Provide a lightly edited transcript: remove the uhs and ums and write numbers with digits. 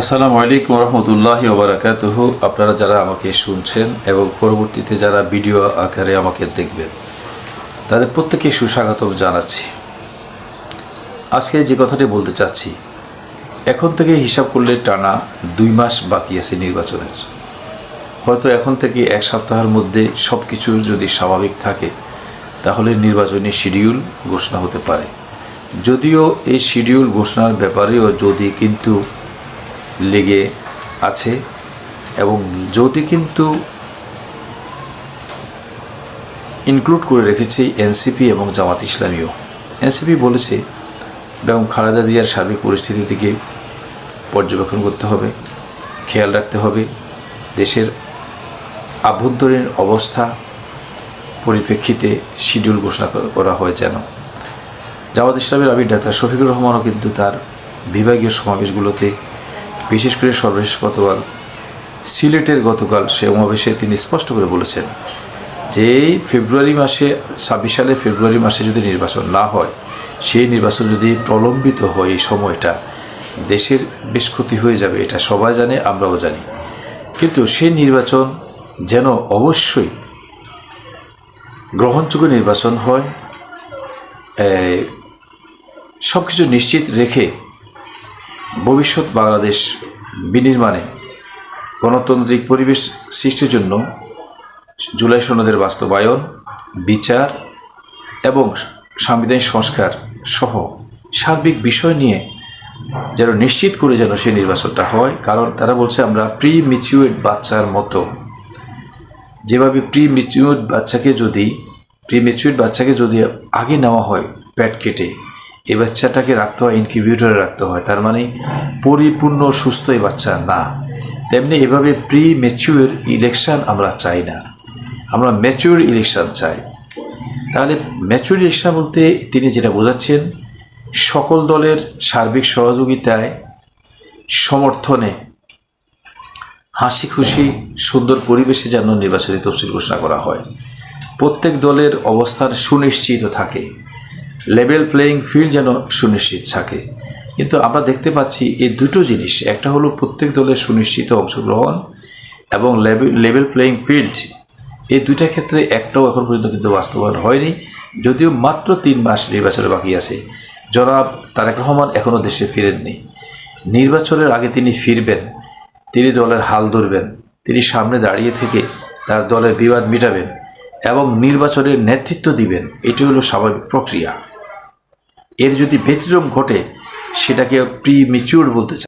আসসালামু আলাইকুম রহমতুল্লাহি ওয়া বারাকাতুহু। আপনারা যারা আমাকে শুনছেন এবং পরবর্তীতে যারা ভিডিও আকারে আমাকে দেখবেন, তাদের প্রত্যেককে সুস্বাগতম জানাচ্ছি। আজকে যে কথাটি বলতে চাচ্ছি, এখন থেকে হিসাব করলে টানা 2 মাস বাকি আছে নির্বাচনের। হয়তো এখন থেকে 1 সপ্তাহের মধ্যে সব কিছু যদি স্বাভাবিক থাকে, তাহলে নির্বাচনী শিডিউল ঘোষণা হতে পারে। যদিও এই শিডিউল ঘোষণার ব্যাপারেও যদি কিন্তু লেগে আছে এবং যদি কিন্তু ইনক্লুড করে রেখেছে এনসিপি এবং জামাত ইসলামীও। এনসিপি বলেছে এবং খালেদা জিয়ার সার্বিক পরিস্থিতির দিকে পর্যবেক্ষণ করতে হবে, খেয়াল রাখতে হবে, দেশের আভ্যন্তরীণ অবস্থা পরিপ্রেক্ষিতে শিডিউল ঘোষণা করা হয় যেন। জামাত ইসলামের আমির ডাক্তার শফিকুর রহমানও কিন্তু তার বিভাগীয় সমাবেশগুলোতে, বিশেষ করে সর্বশেষ গতকাল সিলেটের সমাবেশে তিনি স্পষ্ট করে বলেছেন যে এই ফেব্রুয়ারি মাসে 26 সালের ফেব্রুয়ারি মাসে যদি নির্বাচন না হয়, সেই নির্বাচন যদি প্রলম্বিত হয়, এই সময়টা দেশের বেশ ক্ষতি হয়ে যাবে, এটা সবাই জানে, আমরাও জানি। কিন্তু সেই নির্বাচন যেন অবশ্যই গ্রহণযোগ্য নির্বাচন হয়, সব কিছু নিশ্চিত রেখে ভবিষ্যৎ বাংলাদেশ বিনির্মাণে গণতান্ত্রিক পরিবেশ সৃষ্টির জন্য জুলাই সনদের বাস্তবায়ন, বিচার এবং সাংবিধানিক সংস্কার সহ সার্বিক বিষয় নিয়ে যেন নিশ্চিত করে যেন সেই নির্বাচনটা হয়। কারণ তারা বলছে আমরা প্রি ম্যাচিউরড বাচ্চার মতো, যেভাবে প্রি ম্যাচিউরড বাচ্চাকে যদি আগে নেওয়া হয় পেট কেটে, এই বাচ্চাটাকে রাখতে হয় ইনকিউবেটরে রাখতে হয়, তার মানে পরিপূর্ণ সুস্থ এই বাচ্চা না। তেমনি এভাবে প্রি ম্যাচিউর ইলেকশন আমরা চাই না, আমরা ম্যাচিউর ইলেকশন চাই। তাহলে ম্যাচিউর ইলেকশন বলতে তিনি যেটা বোঝাচ্ছেন, সকল দলের সার্বিক সহযোগিতায়, সমর্থনে, হাসি খুশি সুন্দর পরিবেশে যেন নির্বাচনী তফসিল ঘোষণা করা হয়, প্রত্যেক দলের অবস্থান সুনিশ্চিত থাকে, লেভেল প্লেয়িং ফিল্ড যেন সুনিশ্চিত থাকে। কিন্তু আমরা দেখতে পাচ্ছি এই দুটো জিনিস, একটা হলো প্রত্যেক দলের সুনিশ্চিত অংশগ্রহণ এবং লেভেল প্লেয়িং ফিল্ড, এই দুইটা ক্ষেত্রে একটাও এখন পর্যন্ত কিন্তু বাস্তবায়ন হয়নি। যদিও মাত্র 3 মাস নির্বাচনে বাকি আছে। জনাব তারেক রহমান এখনও দেশে ফিরেননি। নির্বাচনের আগে তিনি ফিরবেন, তিনি দলের হাল ধরবেন, তিনি সামনে দাঁড়িয়ে থেকে তার দলের বিবাদ মেটাবেন এবং নির্বাচনের নেতৃত্ব দিবেন। এটি হলো স্বাভাবিক প্রক্রিয়া। এর যদি ব্যতিক্রম ঘটে, সেটাকে প্রি ম্যাচিউর বলতে চাই।